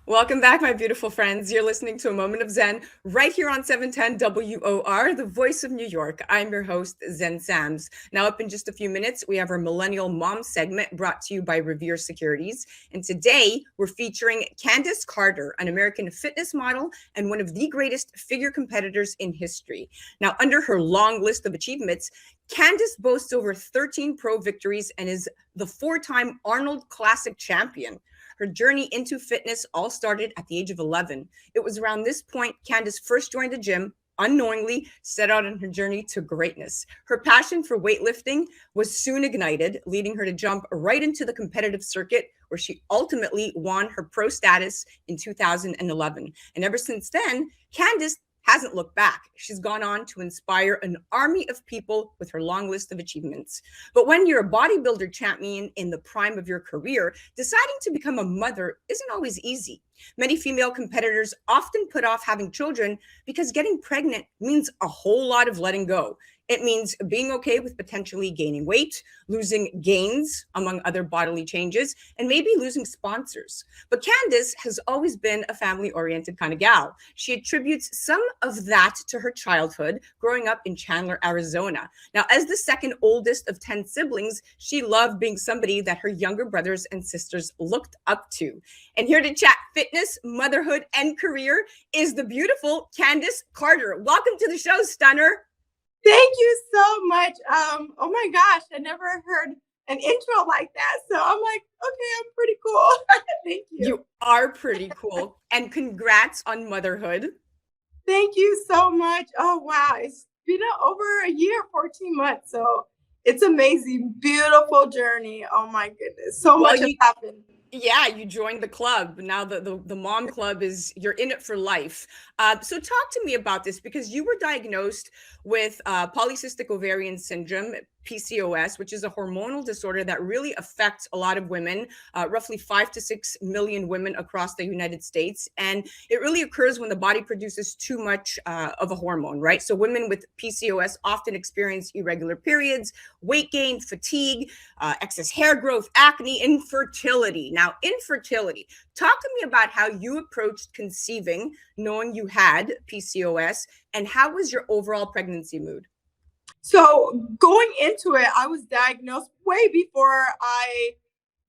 Welcome back, my beautiful friends. You're listening to A Moment of Zen right here on 710 WOR, the voice of New York. I'm your host, Zen Sams. Now, up in just a few minutes, we have our Millennial Mom segment brought to you by Revere Securities. And today, we're featuring Candice Carter, an American fitness model and one of the greatest figure competitors in history. Now, under her long list of achievements, Candice boasts over 13 pro victories and is the four-time Arnold Classic Champion. Her journey into fitness all started at the age of 11. It was around this point Candice first joined the gym, unknowingly set out on her journey to greatness. Her passion for weightlifting was soon ignited, leading her to jump right into the competitive circuit, where she ultimately won her pro status in 2011. And ever since then, Candice hasn't looked back. She's gone on to inspire an army of people with her long list of achievements. But when you're a bodybuilder champion in the prime of your career, deciding to become a mother isn't always easy. Many female competitors often put off having children because getting pregnant means a whole lot of letting go. It means being okay with potentially gaining weight, losing gains, among other bodily changes, and maybe losing sponsors. But Candice has always been a family-oriented kind of gal. She attributes some of that to her childhood growing up in Chandler, Arizona. Now, as the second oldest of 10 siblings, she loved being somebody that her younger brothers and sisters looked up to. And here to chat fitness, motherhood, and career is the beautiful Candice Carter. Welcome to the show, Stunner. Thank you so much. Oh my gosh, I never heard an intro like that. So I'm like, okay, I'm pretty cool. Thank you. You are pretty cool. And congrats on motherhood. Thank you so much. Oh wow, it's been over a year, 14 months. So it's amazing, beautiful journey. Oh my goodness, so much has happened. Yeah, you joined the club. Now the mom club is, you're in it for life. So talk to me about this, because you were diagnosed with polycystic ovarian syndrome, PCOS, which is a hormonal disorder that really affects a lot of women, roughly 5 to 6 million women across the United States. And it really occurs when the body produces too much of a hormone, right? So women with PCOS often experience irregular periods, weight gain, fatigue, excess hair growth, acne, infertility. Now, infertility, talk to me about how you approached conceiving, knowing you had PCOS, and how was your overall pregnancy mood? So going into it, I was diagnosed way before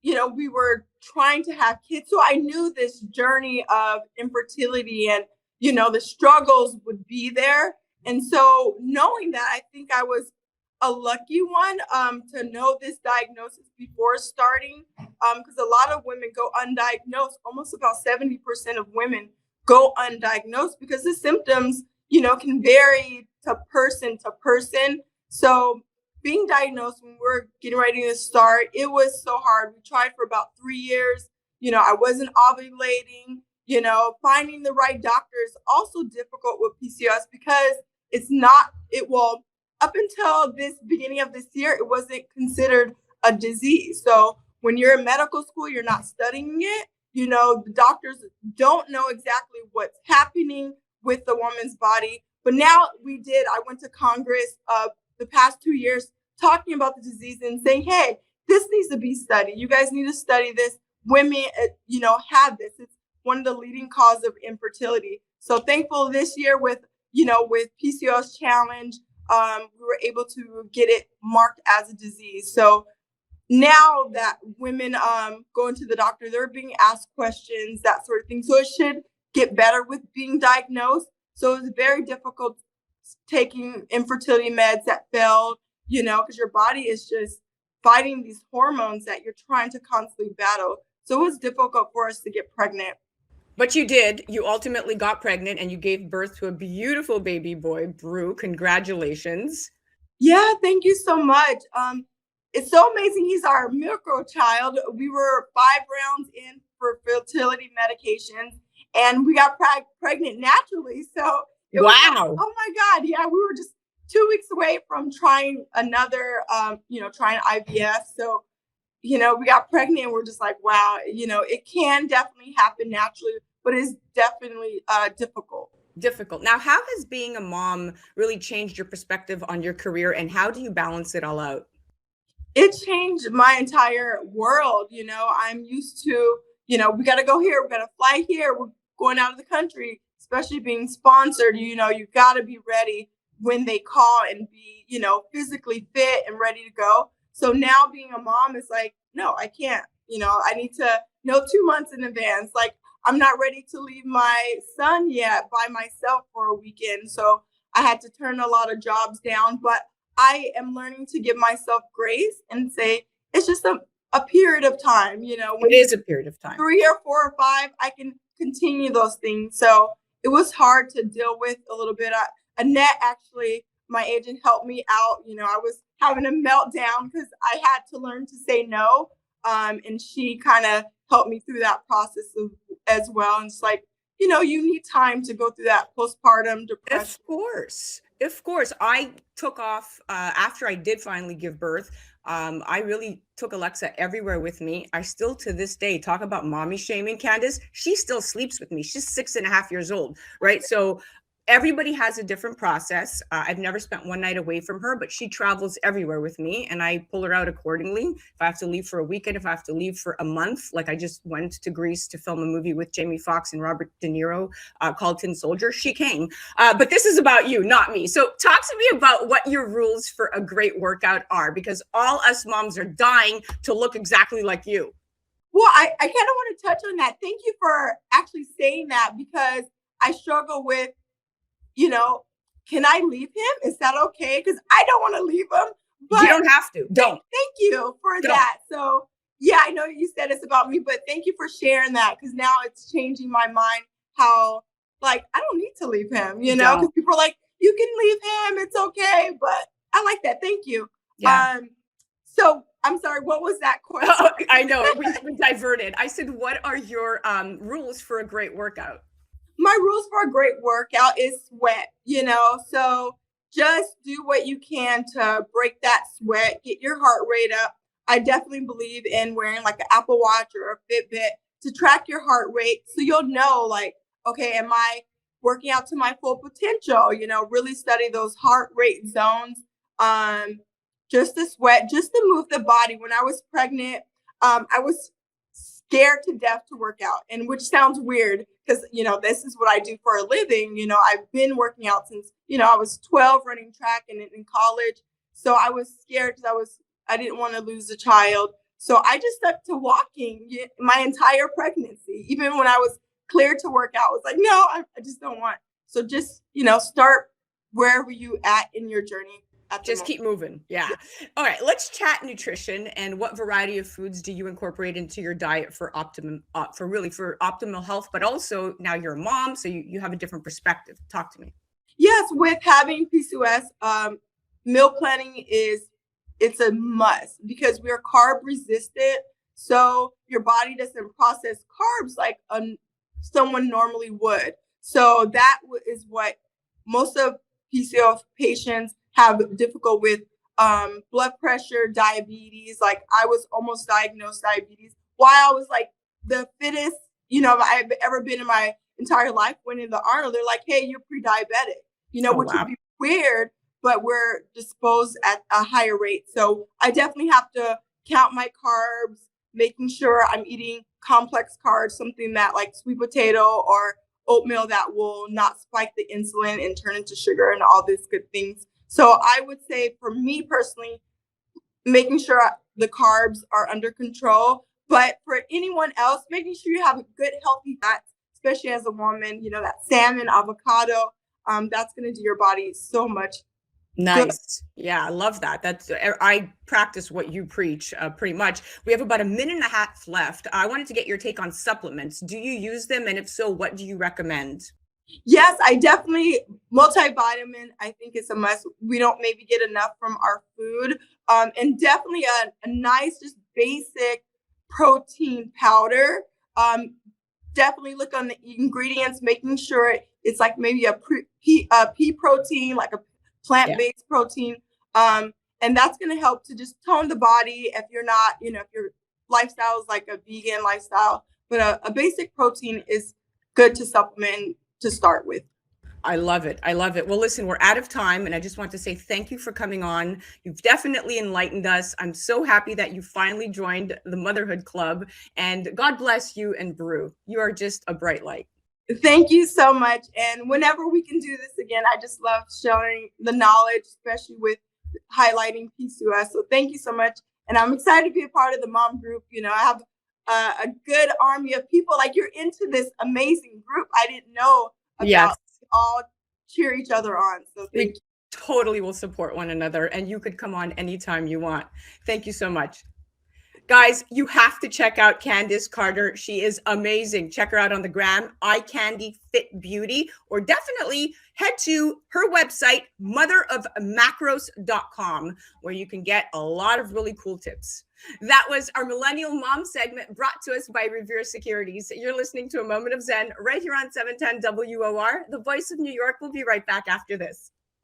we were trying to have kids. So I knew this journey of infertility and, the struggles would be there. And so knowing that, I think I was a lucky one to know this diagnosis before starting, because a lot of women go undiagnosed. Almost about 70% of women go undiagnosed because the symptoms, can vary to person to person. So being diagnosed when we're getting ready to start, it was so hard. We tried for about 3 years. I wasn't ovulating. Finding the right doctor is also difficult with PCOS because up until this beginning of this year, it wasn't considered a disease. So when you're in medical school, you're not studying it. The doctors don't know exactly what's happening with the woman's body. But now I went to Congress the past 2 years talking about the disease and saying, hey, this needs to be studied. You guys need to study this. Women, have this. It's one of the leading causes of infertility. So thankful this year with PCOS challenge, we were able to get it marked as a disease. So now that women go into the doctor, they're being asked questions, that sort of thing. So it should get better with being diagnosed. So it was very difficult taking infertility meds that failed, because your body is just fighting these hormones that you're trying to constantly battle. So it was difficult for us to get pregnant. But you did. You ultimately got pregnant and you gave birth to a beautiful baby boy, Brew. Congratulations. Yeah, thank you so much. It's so amazing. He's our miracle child. We were 5 rounds in for fertility medications and we got pregnant naturally. So it was like, oh my God. Yeah, we were just 2 weeks away from trying another, trying IVF. So, we got pregnant and we're just like, wow, it can definitely happen naturally, but it's definitely difficult. Now, how has being a mom really changed your perspective on your career, and how do you balance it all out? It changed my entire world. I'm used to, we got to go here, we got to fly here, we're going out of the country, especially being sponsored, you got to be ready when they call and be, physically fit and ready to go. So now being a mom is like, no, I can't, I need to know 2 months in advance. Like, I'm not ready to leave my son yet by myself for a weekend. So I had to turn a lot of jobs down, but I am learning to give myself grace and say, it's just a period of time, It is a period of time. 3 or 4 or 5, I can continue those things. So it was hard to deal with a little bit. Annette, actually, my agent, helped me out. I was having a meltdown because I had to learn to say no. And she kind of helped me through that process as well. And it's like, you need time to go through that postpartum depression. Of course. I took off after I did finally give birth. I really took Alexa everywhere with me. I still to this day talk about mommy shaming Candice. She still sleeps with me. She's 6.5 years old, right? So everybody has a different process. I've never spent one night away from her, but she travels everywhere with me and I pull her out accordingly. If I have to leave for a weekend, if I have to leave for a month, like I just went to Greece to film a movie with Jamie Foxx and Robert De Niro called Tin Soldier, she came. But this is about you, not me. So talk to me about what your rules for a great workout are, because all us moms are dying to look exactly like you. Well, I kind of want to touch on that. Thank you for actually saying that, because I struggle with, can I leave him? Is that okay? Because I don't want to leave him. But you don't have to. Don't. Thank you for that. So, yeah, I know you said it's about me, but thank you for sharing that, because now it's changing my mind how, like, I don't need to leave him, because people are like, you can leave him. It's okay. But I like that. Thank you. Yeah. So I'm sorry, what was that question? Oh, I know, we diverted. I said, what are your rules for a great workout? My rules for a great workout is sweat, so just do what you can to break that sweat, get your heart rate up. I definitely believe in wearing like an Apple Watch or a Fitbit to track your heart rate, so you'll know, like, okay, am I working out to my full potential? Really study those heart rate zones. Just to sweat, just to move the body. When I was pregnant, I was scared to death to work out, and which sounds weird because, this is what I do for a living. I've been working out since, I was 12 running track and in college. So I was scared because I didn't want to lose a child. So I just stuck to walking my entire pregnancy. Even when I was cleared to work out, I was like, no, I just don't want. So just, start wherever you at in your journey. Just keep moving. Yeah. All right. Let's chat nutrition. And what variety of foods do you incorporate into your diet for optimal health? But also now you're a mom, so you have a different perspective. Talk to me. Yes, with having PCOS, meal planning it's a must, because we're carb resistant. So your body doesn't process carbs like someone normally would. So that is what most of PCOS patients have difficult with, blood pressure, diabetes. Like, I was almost diagnosed diabetes while I was like the fittest, I've ever been in my entire life. Went into Arnold, they're like, hey, you're pre-diabetic, which would be weird, but we're disposed at a higher rate. So I definitely have to count my carbs, making sure I'm eating complex carbs, something that like sweet potato or oatmeal that will not spike the insulin and turn into sugar and all these good things. So I would say, for me personally, making sure the carbs are under control. But for anyone else, making sure you have a good, healthy fats, especially as a woman, that salmon, avocado, that's going to do your body so much. Nice. Good. Yeah, I love that. I practice what you preach pretty much. We have about a minute and a half left. I wanted to get your take on supplements. Do you use them? And if so, what do you recommend? Yes, I definitely, multivitamin, I think it's a must. We don't maybe get enough from our food. And definitely a nice, just basic protein powder. Definitely look on the ingredients, making sure it's like maybe a pea protein, like a plant-based protein. And that's going to help to just tone the body if you're not, if your lifestyle is like a vegan lifestyle. But a basic protein is good to supplement to start with. I love it. I love it. Well, listen, we're out of time, and I just want to say thank you for coming on. You've definitely enlightened us. I'm so happy that you finally joined the Motherhood Club, and God bless you and Brew. You are just a bright light. Thank you so much. And whenever we can do this again, I just love sharing the knowledge, especially with highlighting PCOS. So thank you so much. And I'm excited to be a part of the mom group. You know, I have a good army of people. Like, you're into this amazing group I didn't know about. Yes. We all cheer each other on. So thank you. Totally will support one another, and you could come on anytime you want. Thank you so much. Guys, you have to check out Candice Carter. She is amazing. Check her out on the gram, iCandyFitBeauty, or definitely head to her website, motherofmacros.com, where you can get a lot of really cool tips. That was our Millennial Mom segment brought to us by Revere Securities. You're listening to A Moment of Zen right here on 710 WOR. The Voice of New York. Will be right back after this.